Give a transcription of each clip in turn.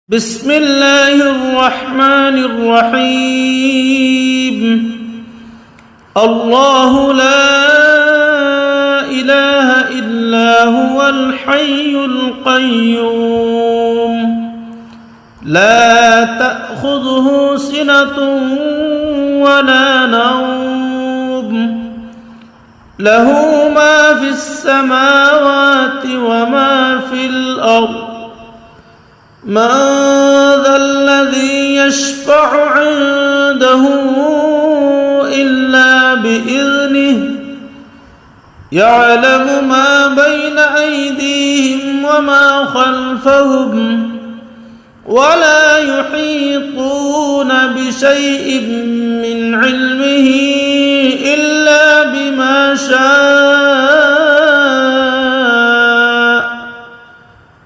بسم الله الرحمن الرحيم. الله لا إله إلا هو الحي القيوم لا تأخذه سنة ولا نوم له ما في السماوات وما في الأرض من ذا الذي يشفع عنده إلا بإذنه يعلم ما بين أيديهم وما خلفهم ولا يحيطون بشيء من علمه إلا بما شاء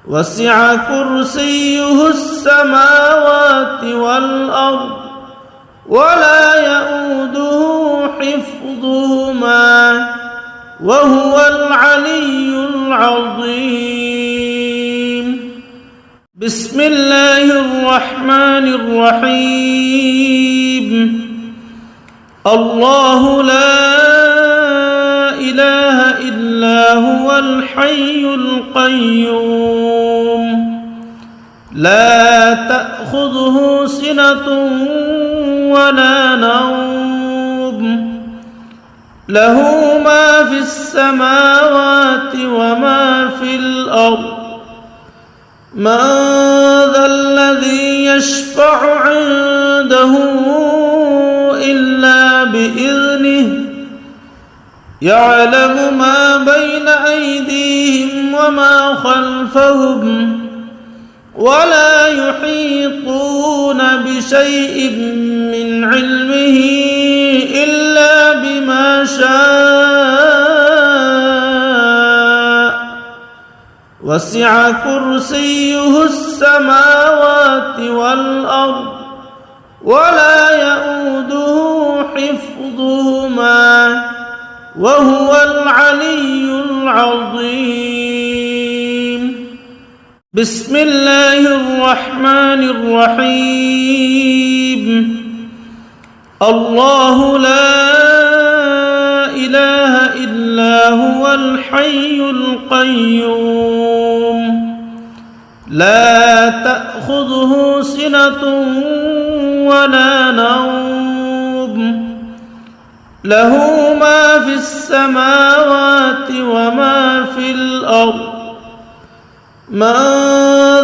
وسع كرسيه السماوات والأرض ولا يؤوده حفظهما وهو العلي العظيم. بسم الله الرحمن الرحيم. الله لا إله إلا هو الحي القيوم لا تأخذه سنة ولا نوم له ما في السماوات وما في الأرض من ذا الذي يشفع عنده إلا بإذنه يعلم ما بين أيديهم وما خلفهم ولا يحيطون بشيء من علمه إلا بما شاء وسع كرسيه السماوات والأرض ولا يؤوده حفظهما وهو العلي العظيم. بسم الله الرحمن الرحيم. الله لا إله إلا هو الحي القيوم لا تأخذه سنة ولا نوم له ما في السماوات وما في الأرض من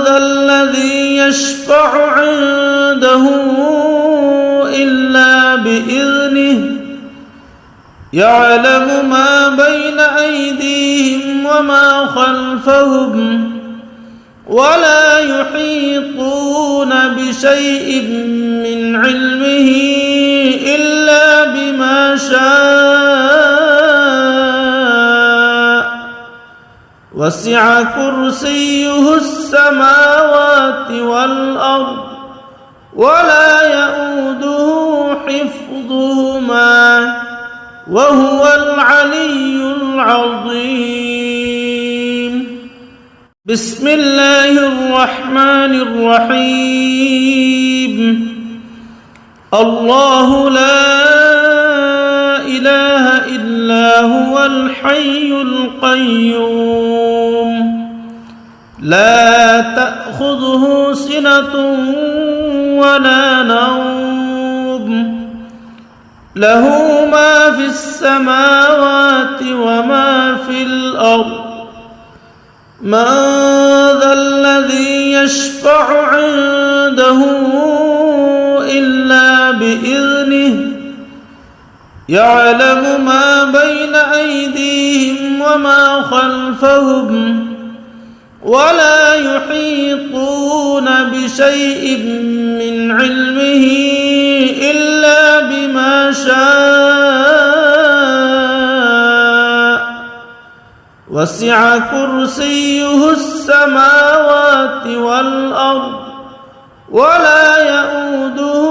ذا الذي يشفع عنده إلا بإذنه يعلم ما بين أيديهم وما خلفهم ولا يحيطون بشيء من علمه إلا بما شاء وسع كرسيه السماوات والأرض ولا يؤوده حفظهما وهو العلي العظيم. بسم الله الرحمن الرحيم. الله لا إله إلا هو الحي القيوم لا تأخذه سنة ولا نوم له ما في السماوات وما في الأرض من ذا الذي يشفع عنده إلا بإذنه يعلم ما بين أيديهم وما خلفهم ولا يحيطون بشيء من علمه إلا بما شاء وسع كرسيه السماوات والأرض ولا يؤوده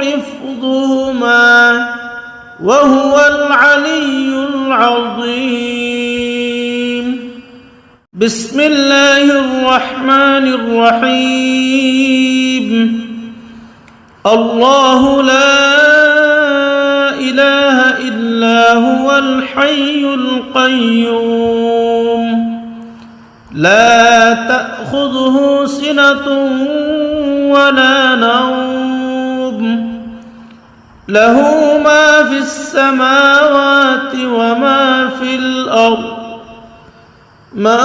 حفظهما وهو العلي العظيم. بسم الله الرحمن الرحيم. الله لا إله إلا هو الحي القيوم لا تأخذه سنة ولا نوم له ما في السماوات وما في الأرض من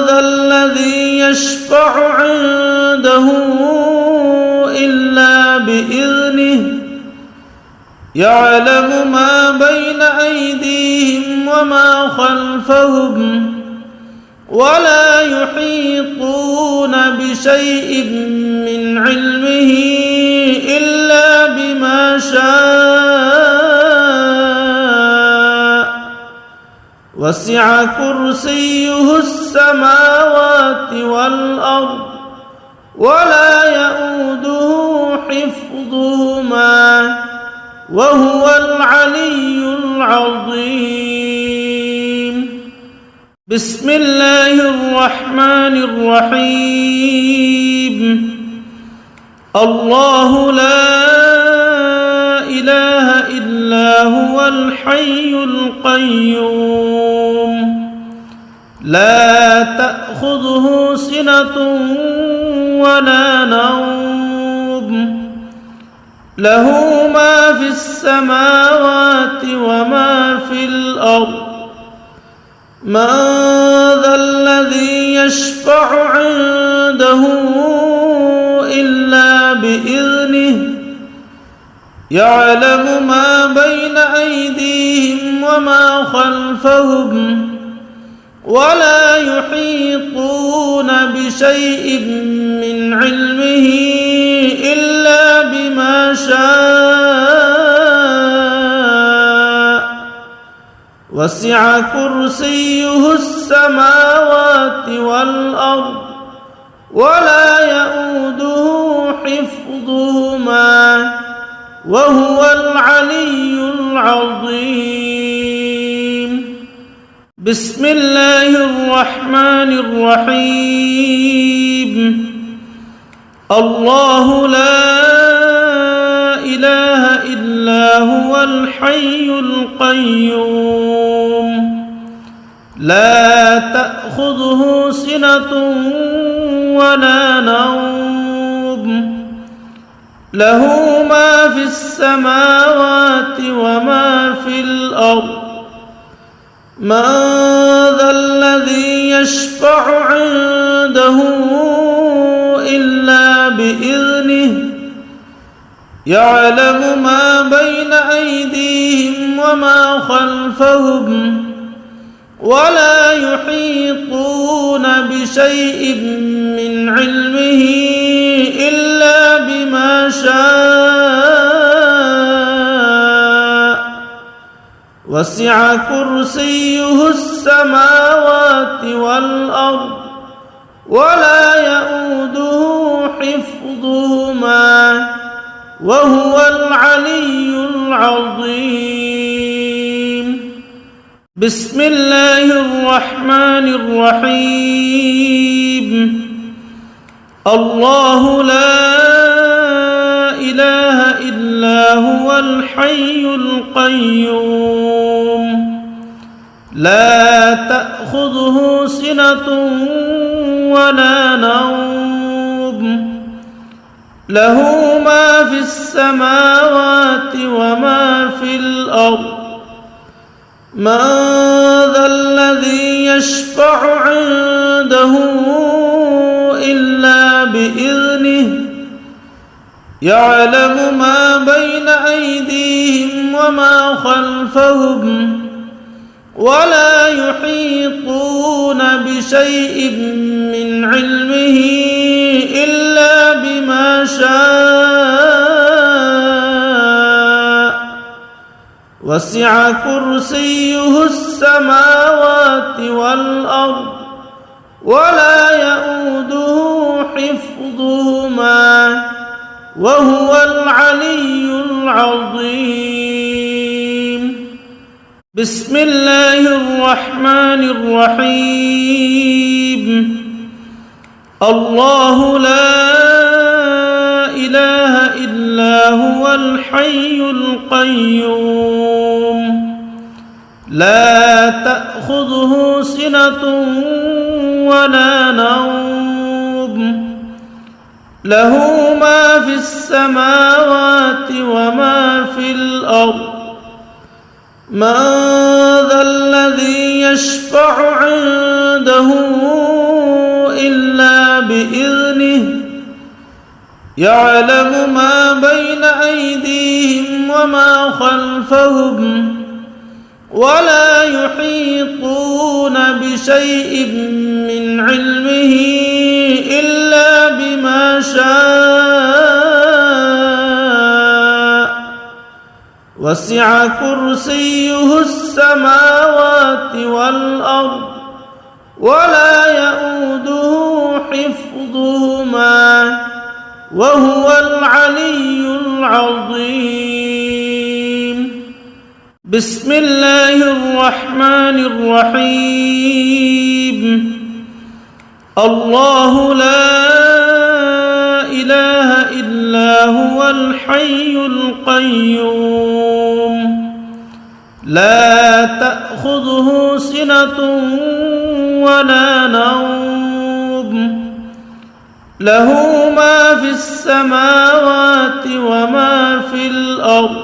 ذا الذي يشفع عنده إلا بإذنه يعلم ما بين أيديهم وما خلفهم ولا يحيطون بشيء من علمه إلا بما شاء وسع كرسيه السماوات والأرض ولا يؤوده حفظهما وهو العلي العظيم بسم الله الرحمن الرحيم الله لا إله إلا هو الحي القيوم لا تأخذه سنة ولا نوم له ما في السماوات وما في الأرض من ذا الذي يشفع عنده إلا بإذنه يعلم ما بين أيديهم وما خلفهم ولا يحيطون بشيء من علمه إلا بما شاء وسع كرسيه السماوات والأرض ولا يؤوده حفظهما وهو العلي العظيم بسم الله الرحمن الرحيم الله لا إله إلا هو الحي القيوم لا تأخذه سنة ولا نوم له ما في السماوات وما في الأرض من ذا الذي يشفع عنده إلا بإذنه يعلم ما بين أيديهم وما خلفهم ولا يحيطون بشيء من علمه إلا بما شاء وسع كرسيه السماوات والأرض ولا يؤوده حفظهما وهو العلي العظيم بسم الله الرحمن الرحيم الله لا إله إلا هو الحي القيوم لا تأخذه سنة ولا نوم له ما في السماوات وما في الأرض من ذا الذي يشفع عنده إلا بإذنه يعلم ما بين أيديهم وما خلفهم ولا يحيطون بشيء من علمه إلا بما شاء وسع كرسيه السماوات والأرض ولا يؤوده حفظهما وهو العلي العظيم بسم الله الرحمن الرحيم الله لا إله إلا الحي القيوم لا تأخذه سنة ولا نوم له ما في السماوات وما في الأرض من ذا الذي يشفع عنده إلا بإذنه يعلم ما بين أيديهم وما خلفهم ولا يحيطون بشيء من علمه إلا بما شاء وسع كرسيه السماوات والأرض ولا يؤوده حفظهما وهو العلي العظيم بسم الله الرحمن الرحيم الله لا إله إلا هو الحي القيوم لا تأخذه سنة ولا نوم له ما في السماوات وما في الأرض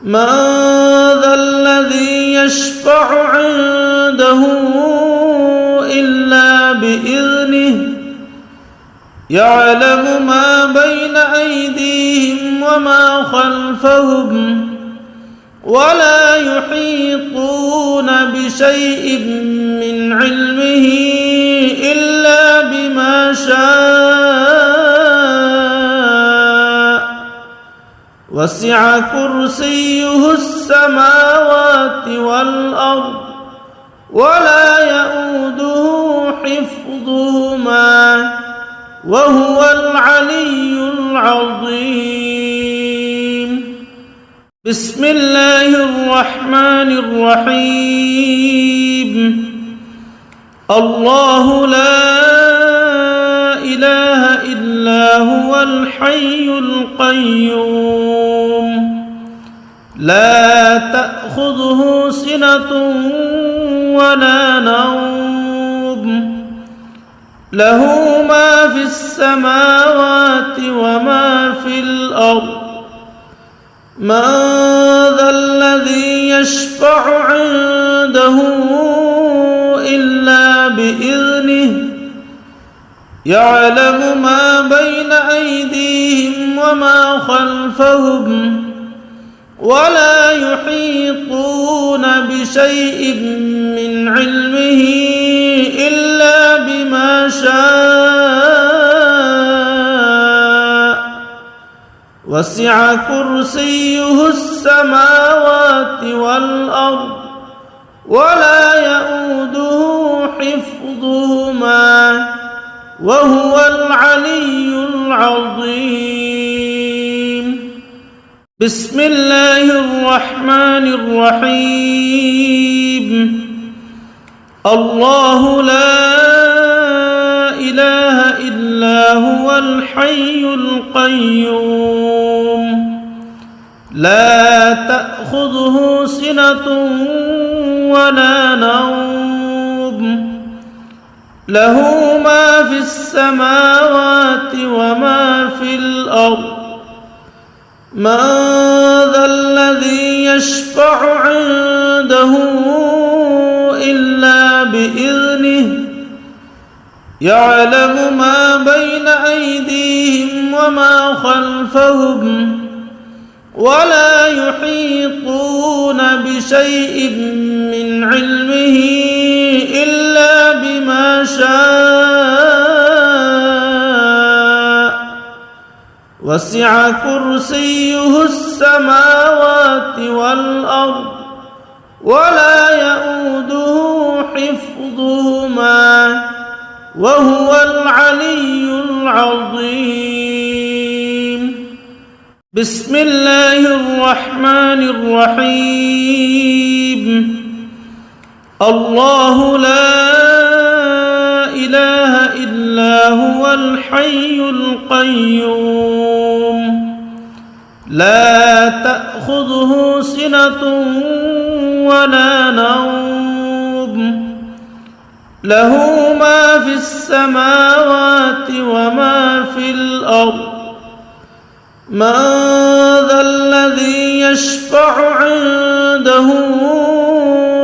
من ذا الذي يشفع عنده إلا بإذنه يعلم ما بين أيديهم وما خلفهم ولا يحيطون بشيء من علمه إلا بما شاء وسع كرسيه السماوات والأرض ولا يؤوده حفظهما وهو العلي العظيم بسم الله الرحمن الرحيم الله لا إله إلا هو الحي القيوم لا تأخذه سنة ولا نوم له ما في السماوات وما في الأرض من ذا الذي يشفع عنده إلا بإذنه يعلم ما بين أيديهم وما خلفهم ولا يحيطون بشيء من علمه إلا بما شاء وسع كرسيه السماوات والأرض ولا يؤوده حفظهما وهو العلي العظيم بسم الله الرحمن الرحيم الله لا إله إلا هو الحي القيوم لا تأخذه سنة ولا نوم له ما في السماوات وما في الأرض من ذا الذي يشفع عنده إلا بإذنه يعلم ما بين أيديهم وما خلفهم ولا يحيطون بشيء من علمه إلا بما شاء وسع كرسيه السماوات والأرض ولا يؤوده حفظهما وهو العلي العظيم بسم الله الرحمن الرحيم الله لا إله إلا هو الحي القيوم لا تأخذه سنة ولا نوم له ما في السماوات وما في الأرض من ذا الذي يشفع عنده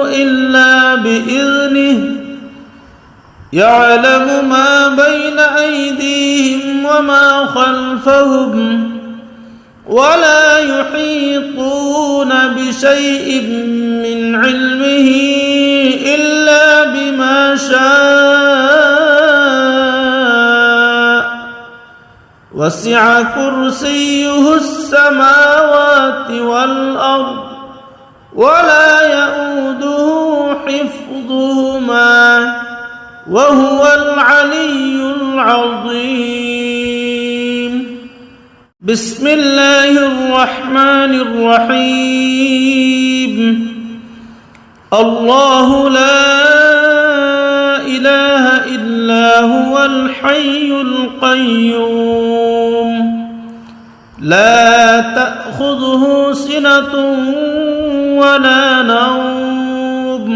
إلا بإذنه يعلم ما بين أيديهم وما خلفهم ولا يحيطون بشيء من علمه إلا بما شاء وسع كرسيه السماوات والأرض ولا يؤوده حفظهما وهو العلي العظيم. بسم الله الرحمن الرحيم. الله لا إله إلا هو الحي القيوم لا تأخذه سنة ولا نوم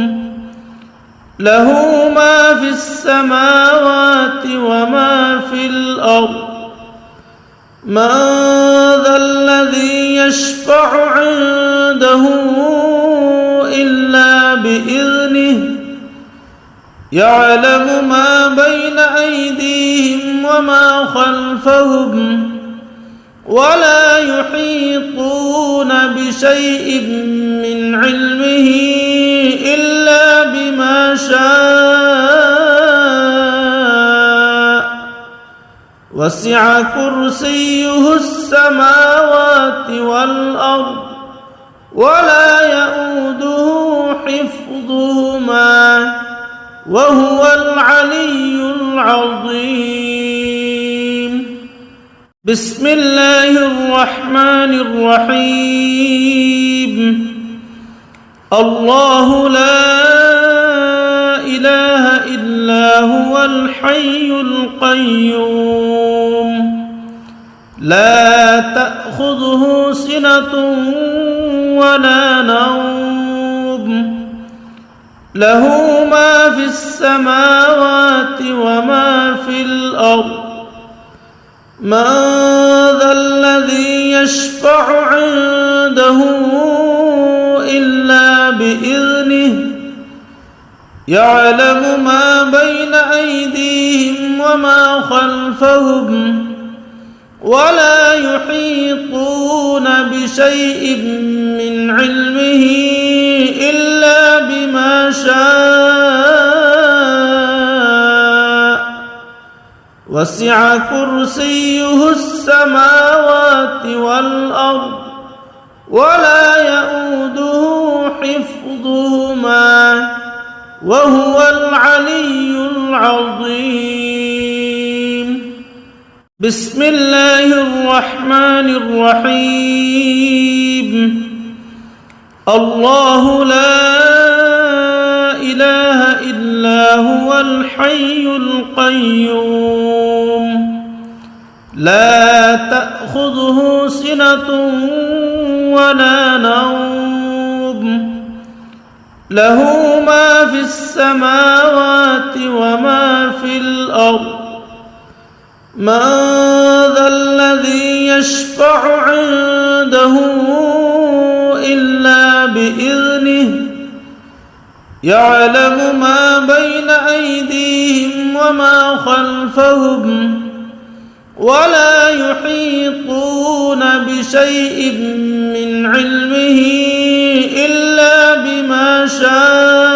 له ما في السماوات وما في الأرض من ذا الذي يشفع عنده إلا بإذنه يعلم ما بين أيديهم وما خلفهم ولا يحيطون بشيء من علمه إلا بما شاء وسع كرسيه السماوات والأرض ولا يؤوده حفظهما وهو العلي العظيم. بسم الله الرحمن الرحيم. الله لا إله إلا هو الحي القيوم لا تأخذه سنة ولا نوم له ما في السماوات وما في الأرض من ذا الذي يشفع عنده إلا بإذنه يعلم ما بين أيديهم وما خلفهم ولا يحيطون بشيء من علمه إلا بما شاء وسع كرسيه السماوات والأرض ولا يؤوده حفظهما وهو العلي العظيم. بسم الله الرحمن الرحيم. الله لا إله إلا هو الحي القيوم لا تأخذه سنة ولا نوم له ما في السماوات وما في الأرض من ذا الذي يشفع عنده إلا بإذنه يعلم ما بين أيديهم وما خلفهم ولا يحيطون بشيء من علمه إلا بما شاء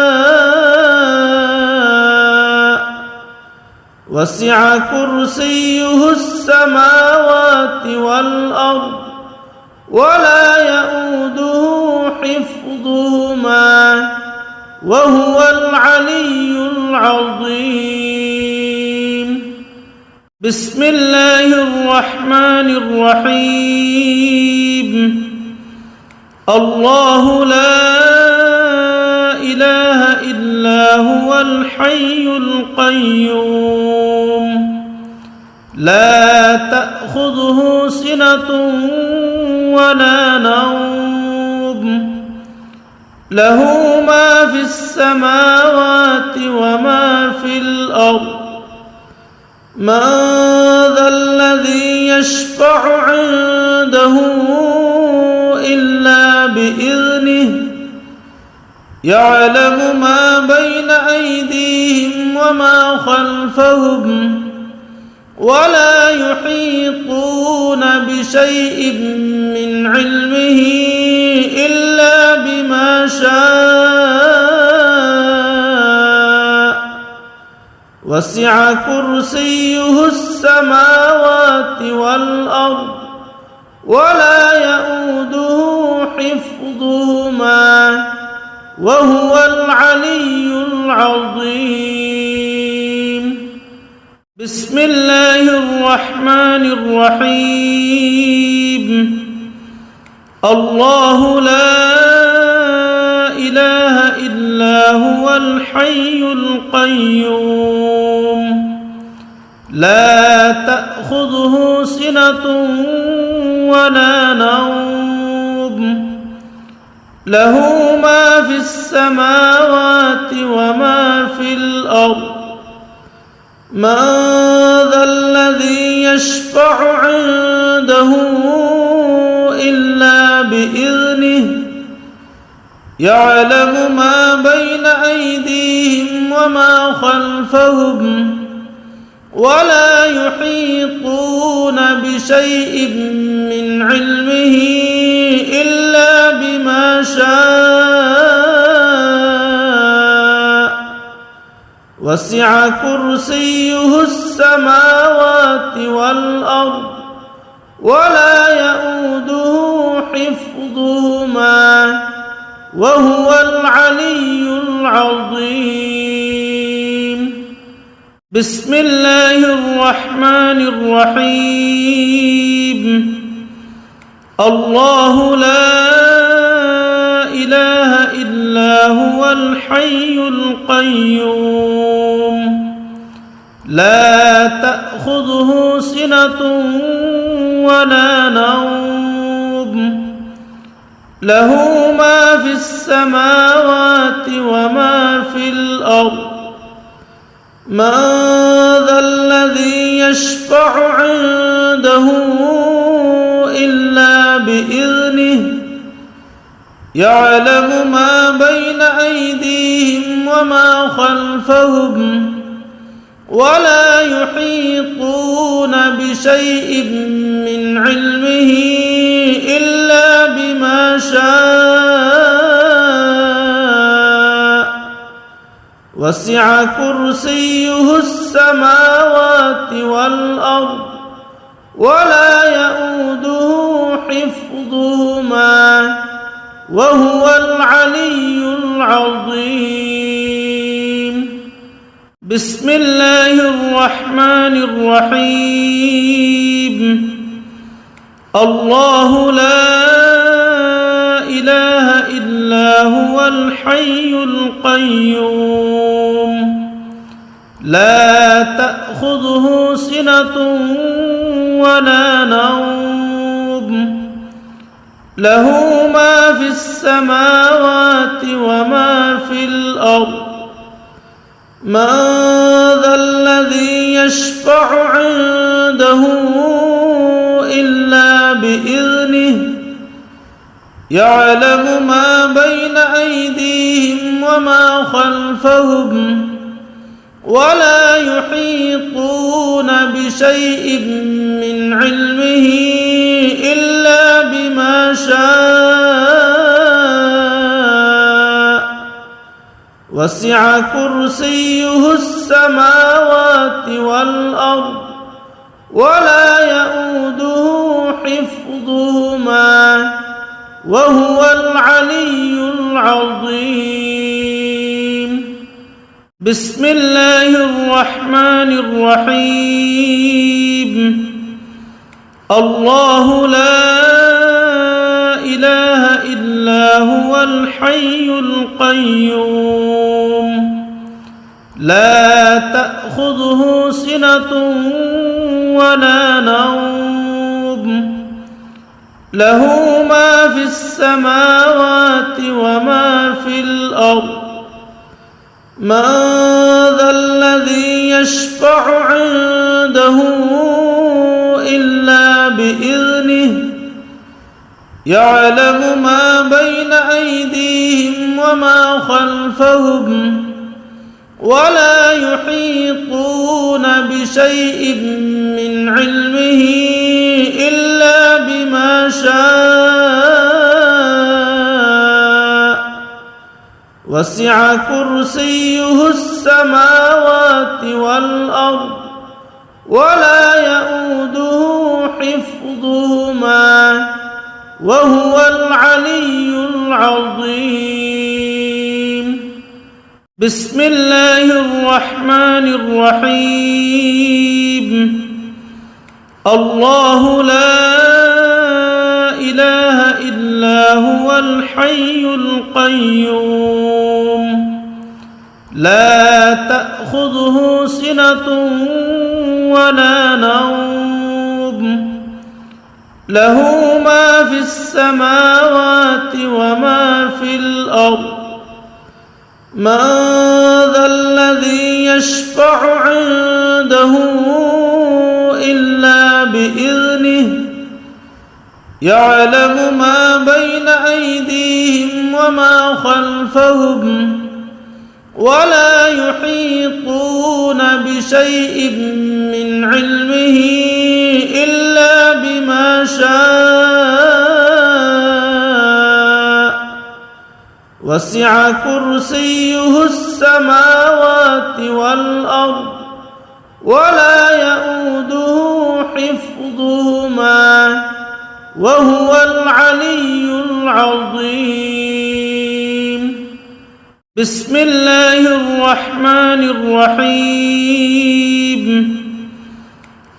وسع كرسيه السماوات والأرض ولا يؤوده حفظهما وهو العلي العظيم. بسم الله الرحمن الرحيم. الله لا إله إلا هو الحي القيوم لا تأخذه سنة ولا نوم له ما في السماوات وما في الأرض من ذا الذي يشفع عنده إلا بإذنه يعلم ما بين أيديهم وما خلفهم ولا يحيطون بشيء من علمه إلا بما شاء وسع كرسيه السماوات والأرض ولا يؤوده حفظهما وهو العلي العظيم بسم الله الرحمن الرحيم الله لا إله إلا هو الحي القيوم لا تأخذه سنة ولا نوم له ما في السماوات وما في الأرض من ذا الذي يشفع عنده إلا بإذنه يعلم ما بين أيديهم وما خلفهم ولا يحيطون بشيء من علمه إلا بما شاء وسع كرسيه السماوات والأرض ولا يؤوده حفظهما وهو العلي العظيم بسم الله الرحمن الرحيم الله لا إله إلا هو الحي القيوم لا تأخذه سنة ولا نوم له ما في السماوات وما في الأرض من ذا الذي يشفع عنده إلا بإذنه يعلم ما بين أيديهم وما خلفهم ولا يحيطون بشيء من علمه إلا بما شاء وسع كرسيه السماوات والأرض ولا يؤوده حفظهما وهو العلي العظيم بسم الله الرحمن الرحيم الله لا إله إلا هو الحي القيوم لا تأخذه سنة ولا نوم له ما في السماوات وما في الأرض من ذا الذي يشفع عنده إلا بإذنه يعلم ما بين أيديهم وما خلفهم ولا يحيطون بشيء من علمه إلا بما شاء وسع كرسيه السماوات والأرض ولا يؤوده حفظهما وهو العلي العظيم بسم الله الرحمن الرحيم الله لا إله إلا هو الحي القيوم لا تأخذه سنة ولا نوم له ما في السماوات وما في الأرض من ذا الذي يشفع عنده إلا بإذنه يعلم ما بين أيديهم وما خلفهم ولا يحيطون بشيء من علمه إلا بما شاء وسع كرسيه السماوات والأرض ولا يؤوده حفظهما وهو العلي العظيم بسم الله الرحمن الرحيم الله لا إله إلا هو الحي القيوم لا تأخذه سنة ولا نوم له ما في السماوات وما في الأرض من ذا الذي يشفع عنده إلا بإذنه يعلم ما بين أيديهم وما خلفهم ولا يحيطون بشيء من علمه إلا بما شاء وسع كرسيه السماوات والأرض ولا يؤوده حفظهما وهو العلي العظيم بسم الله الرحمن الرحيم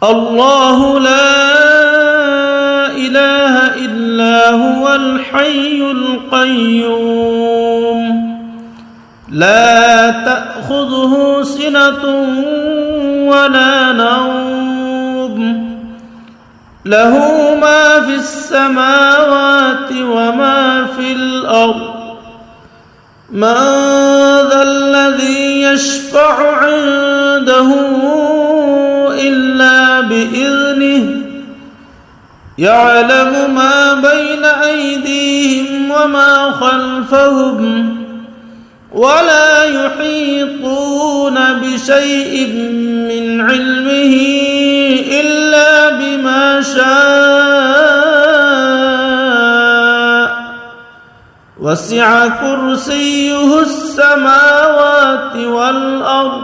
الله لا إله إلا هو الحي القيوم لا تأخذه سنة ولا نوم له ما في السماوات وما في الأرض من ذا الذي يشفع عنده إلا بإذنه يعلم ما بين أيديهم وما خلفهم ولا يحيطون بشيء من علمه إلا بما شاء وسع كرسيه السماوات والأرض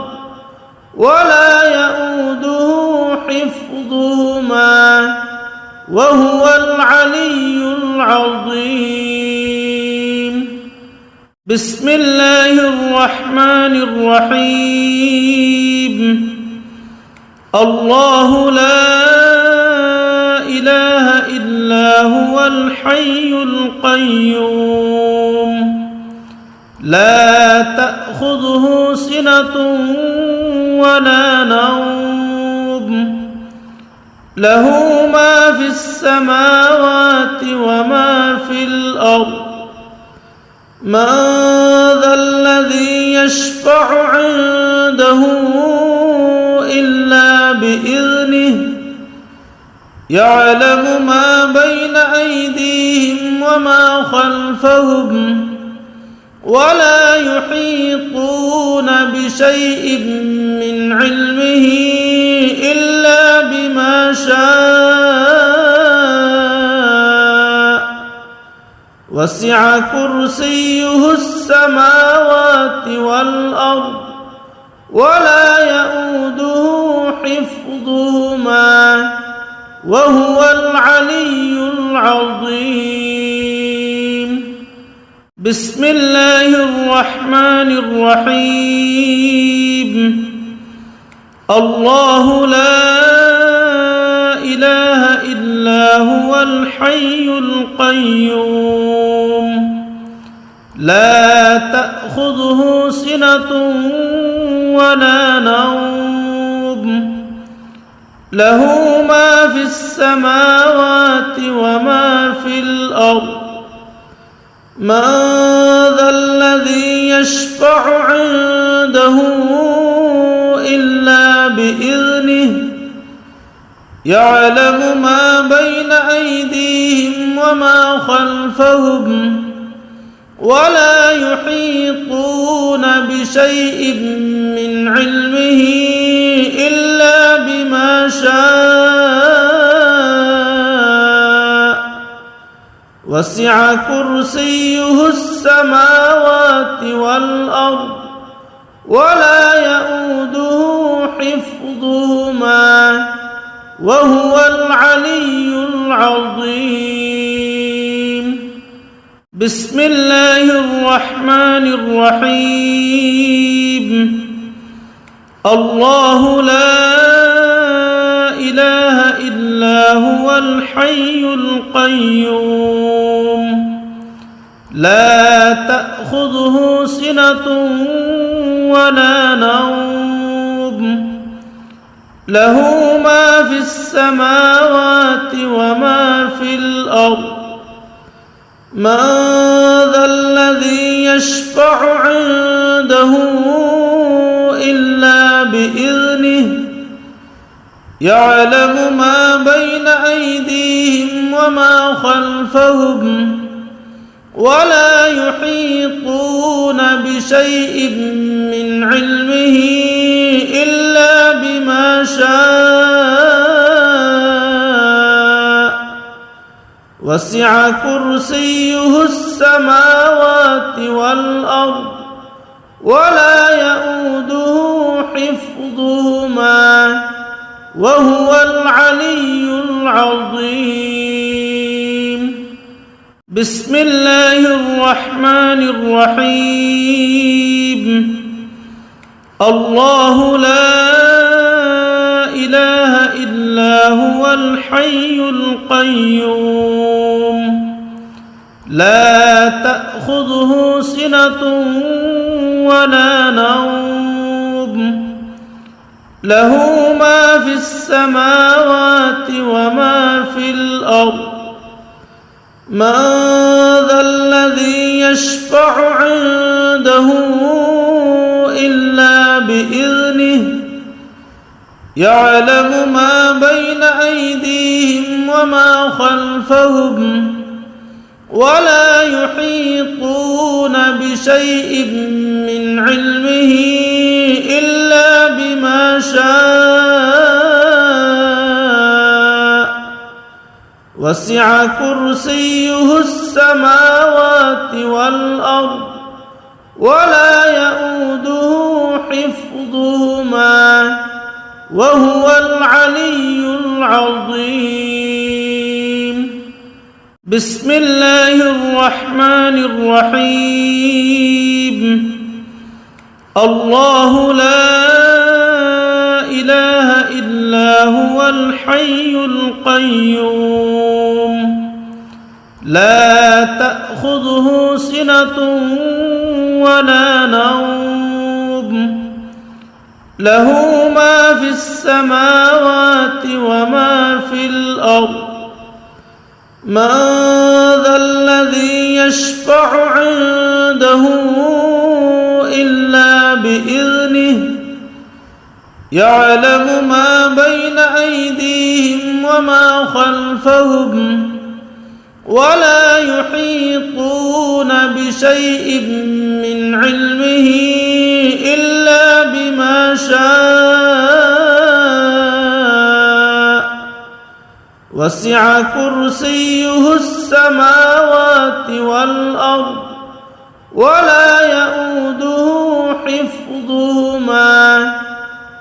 ولا يؤوده حفظهما وهو العلي العظيم بسم الله الرحمن الرحيم الله لا إله إلا هو الحي القيوم لا تأخذه سنة ولا نوم له ما في السماوات وما في الأرض من ذا الذي يشفع عنده إلا بإذنه يعلم ما بين أيديهم وما خلفهم ولا يحيطون بشيء من علمه إلا بما شاء وسع كرسيه السماوات والأرض ولا يؤوده حفظهما وهو العلي العظيم بسم الله الرحمن الرحيم الله لا إله إلا هو الحي القيوم لا تأخذه سنة ولا نوم له ما في السماوات وما في الأرض من ذا الذي يشفع عنده إلا بإذنه يعلم ما بين أيديهم وما خلفهم ولا يحيطون بشيء من علمه إلا بما شاء وسع كرسيه السماوات والأرض ولا يؤوده حفظهما وهو العلي العظيم بسم الله الرحمن الرحيم الله لا إله إلا هو الحي القيوم لا تأخذه سنة ولا نوم له ما في السماوات وما في الأرض من ذا الذي يشفع عنده إلا بإذنه يعلم ما بين أيديهم وما خلفهم ولا يحيطون بشيء من علمه إلا بما شاء وسع كرسيه السماوات والأرض ولا يؤوده حفظهما وهو العلي العظيم بسم الله الرحمن الرحيم الله لا إله إلا هو الحي القيوم لا تأخذه سنة ولا نوم له ما في السماوات وما في الأرض من ذا الذي يشفع عنده إلا بإذنه يعلم ما بين أيديهم وما خلفهم ولا يحيطون بشيء من علمه إلا بما شاء وسع كرسيه السماوات والأرض ولا يؤوده حفظهما وهو العلي العظيم بسم الله الرحمن الرحيم الله لا إله إلا هو الحي القيوم لا تأخذه سنة ولا نوم له ما في السماوات وما في الأرض من ذا الذي يشفع عنده إلا بإذنه يعلم ما بين أيديهم وما خلفهم ولا يحيطون بشيء من علمه إلا بما شاء وسع كرسيه السماوات والأرض ولا يؤوده حفظهما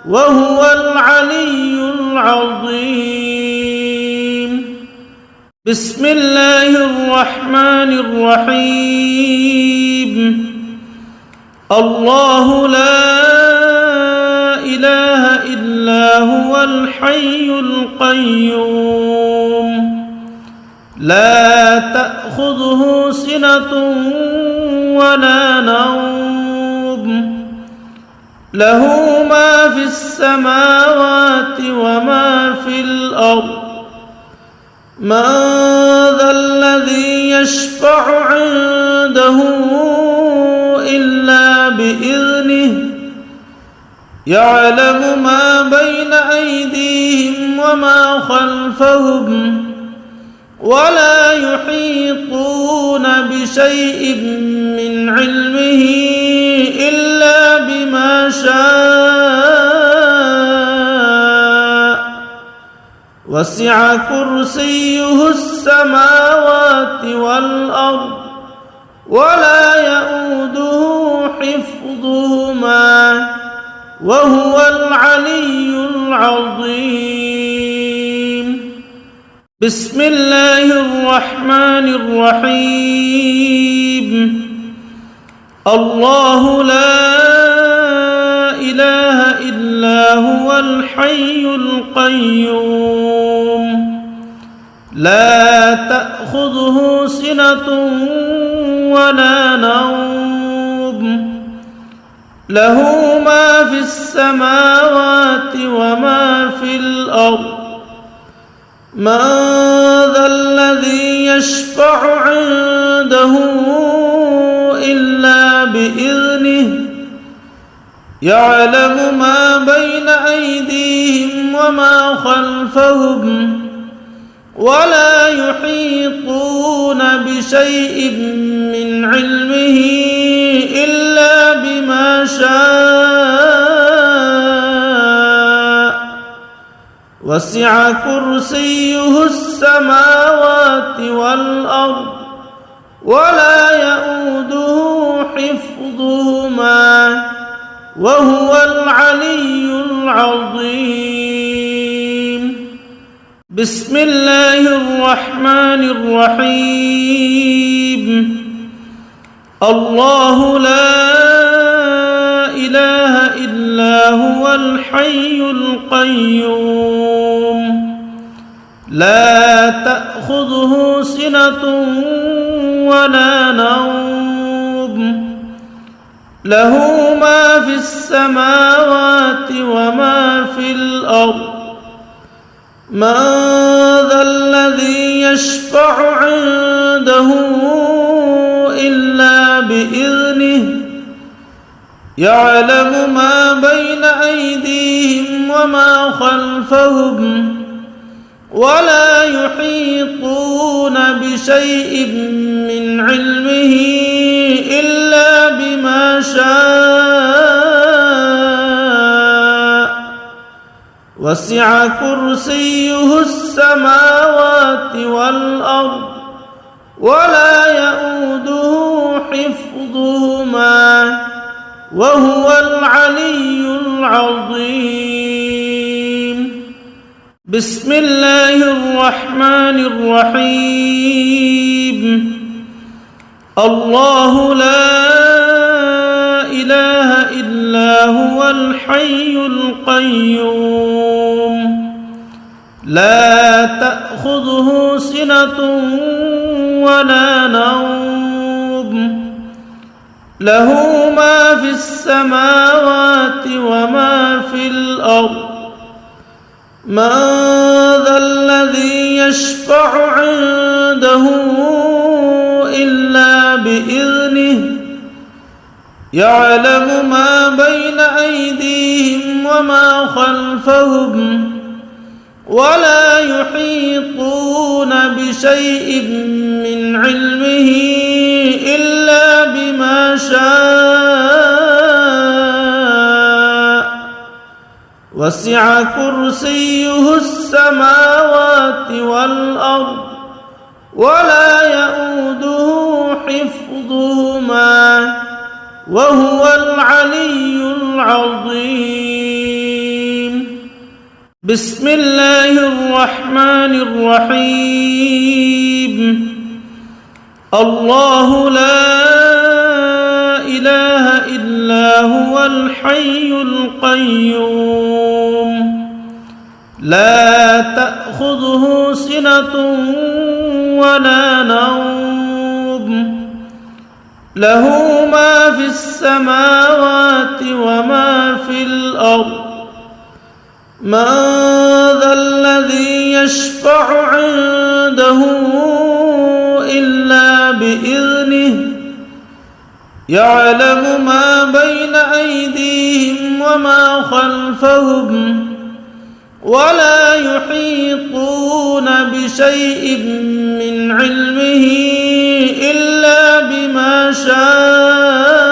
وهو العلي العظيم بسم الله الرحمن الرحيم الله لا إله إلا هو الحي القيوم لا تأخذه سنة ولا نوم له ما في السماوات وما في الأرض من ذا الذي يشفع عنده إلا بإذنه يعلم ما بين أيديهم وما خلفهم ولا يحيطون بشيء من علمه إلا بما شاء وسع كرسيه السماوات والأرض ولا يؤوده حفظهما وهو العلي العظيم بسم الله الرحمن الرحيم الله لا إله إلا هو الحي القيوم لا تأخذه سنة ولا نوم له ما في السماوات وما في الأرض من ذا الذي يشفع عنده إلا بإذنه يعلم ما بين أيديهم وما خلفهم ولا يحيطون بشيء من علمه إلا بما شاء وسع كرسيه السماوات والأرض ولا يؤوده حفظهما وهو العلي العظيم بسم الله الرحمن الرحيم الله لا إله إلا هو الحي القيوم لا تأخذه سنة ولا نوم له ما في السماوات وما في الأرض من ذا الذي يشفع عنده إلا بإذنه يعلم ما بين أيديهم وما خلفهم ولا يحيطون بشيء من علمه إلا بما شاء وسع كرسيه السماوات والأرض ولا يؤوده حفظهما وهو العلي العظيم بسم الله الرحمن الرحيم الله لا إله إلا هو الحي القيوم لا تأخذه سنة ولا نوم له ما في السماوات وما في الأرض من ذا الذي يشفع عنده إلا بإذنه يعلم ما بين أيديهم وما خلفهم ولا يحيطون بشيء من علمه إلا بما شاء وسع كرسيه السماوات والأرض ولا يؤوده حفظهما وهو العلي العظيم بسم الله الرحمن الرحيم الله لا إله إلا هو الحي القيوم لا تأخذه سنة ولا نوم له ما في السماوات وما في الأرض من ذا الذي يشفع عنده إلا بإذنه يعلم ما بين أيديهم وما خلفهم ولا يحيطون بشيء من علمه إلا بما شاء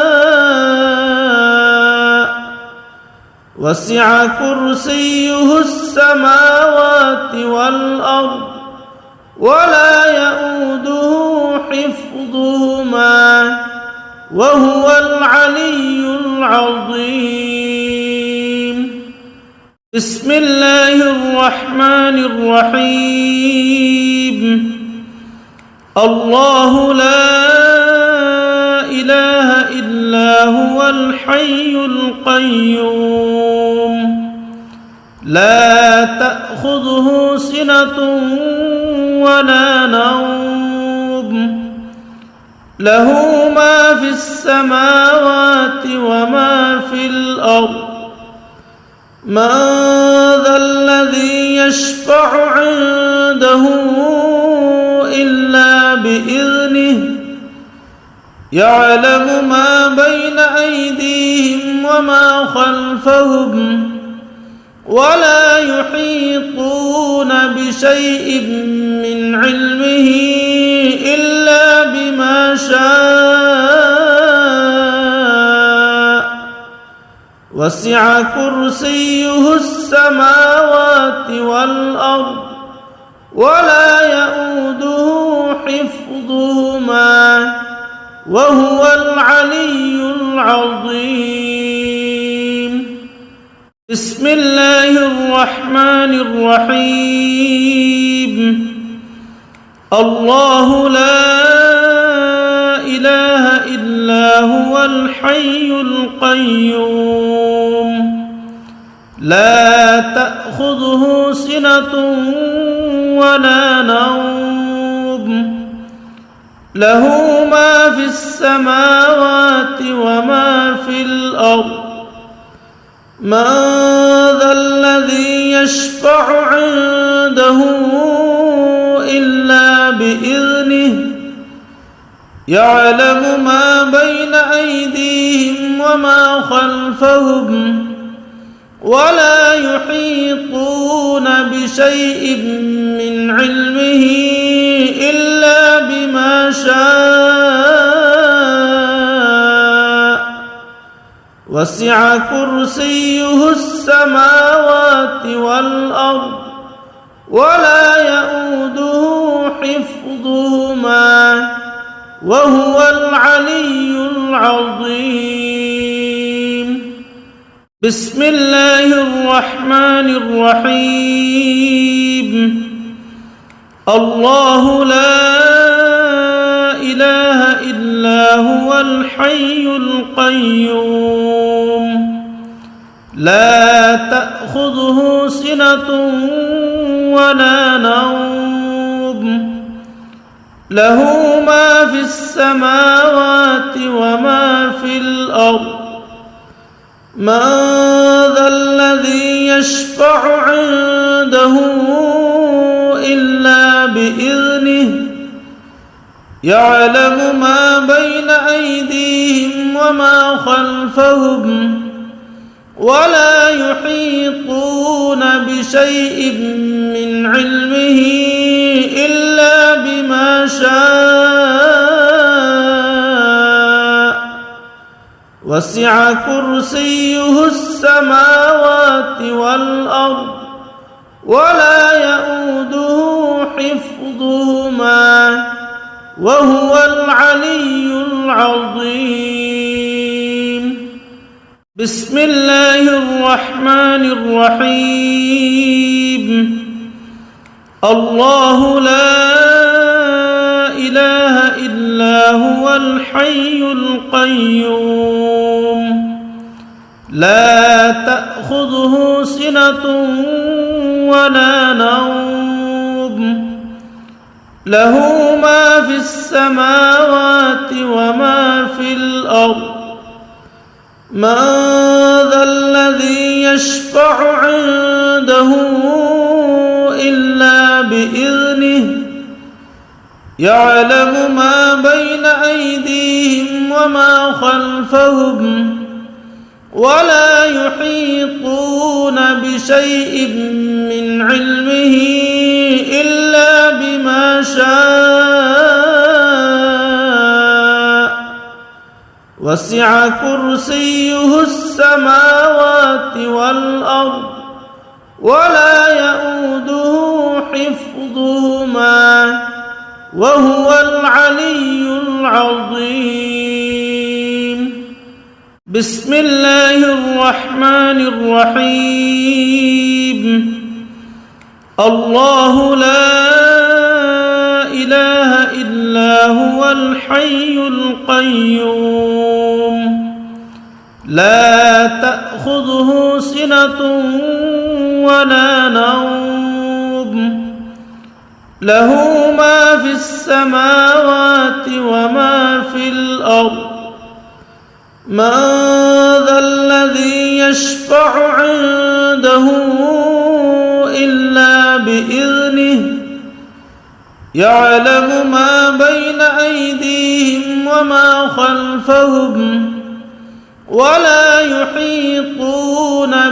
وسع كرسيه السماوات والأرض ولا يؤوده حفظهما وهو العلي العظيم. بسم الله الرحمن الرحيم. الله لا إله إلا هو الحي القيوم لا تأخذه سنة ولا نوم له ما في السماوات وما في الأرض من ذا الذي يشفع عنده إلا بإذنه يعلم ما بين أيديهم وما خلفهم ولا يحيطون بشيء من علمه إلا بما شاء وسع كرسيه السماوات والأرض ولا يؤوده حفظهما وهو العلي العظيم. بسم الله الرحمن الرحيم. الله لا إله إلا هو الحي القيوم لا تأخذه سنة ولا نوم له ما في السماوات وما في الأرض من ذا الذي يشفع عنده إلا بإذنه يعلم ما بين أيديهم وما خلفهم ولا يحيطون بشيء من علمه إلا بما شاء وسع كرسيه السماوات والأرض ولا يؤوده حفظهما وهو العلي العظيم. بسم الله الرحمن الرحيم. الله لا إله إلا هو الحي القيوم لا تأخذه سنة ولا نوم له ما في السماوات وما في الأرض من ذا الذي يشفع عنده إلا بإذنه يعلم ما بين أيديهم وما خلفهم ولا يحيطون بشيء من علمه إلا بما شاء وسع كرسيه السماوات والأرض ولا يؤوده حفظهما وهو العلي العظيم. بسم الله الرحمن الرحيم. الله لا إله إلا هو الحي القيوم لا تأخذه سنة ولا نوم له ما في السماوات وما في الأرض من ذا الذي يشفع عنده إلا يعلم ما بين أيديهم وما خلفهم ولا يحيطون بشيء من علمه إلا بما شاء وسع كرسيه السماوات والأرض ولا يؤوده حفظهما وهو العلي العظيم بسم الله الرحمن الرحيم الله لا إله إلا هو الحي القيوم لا تأخذه سنة ولا نوم له ما في السماوات وما في الأرض من ذا الذي يشفع عنده إلا بإذنه يعلم ما بين أيديهم وما خلفهم ولا يحيطون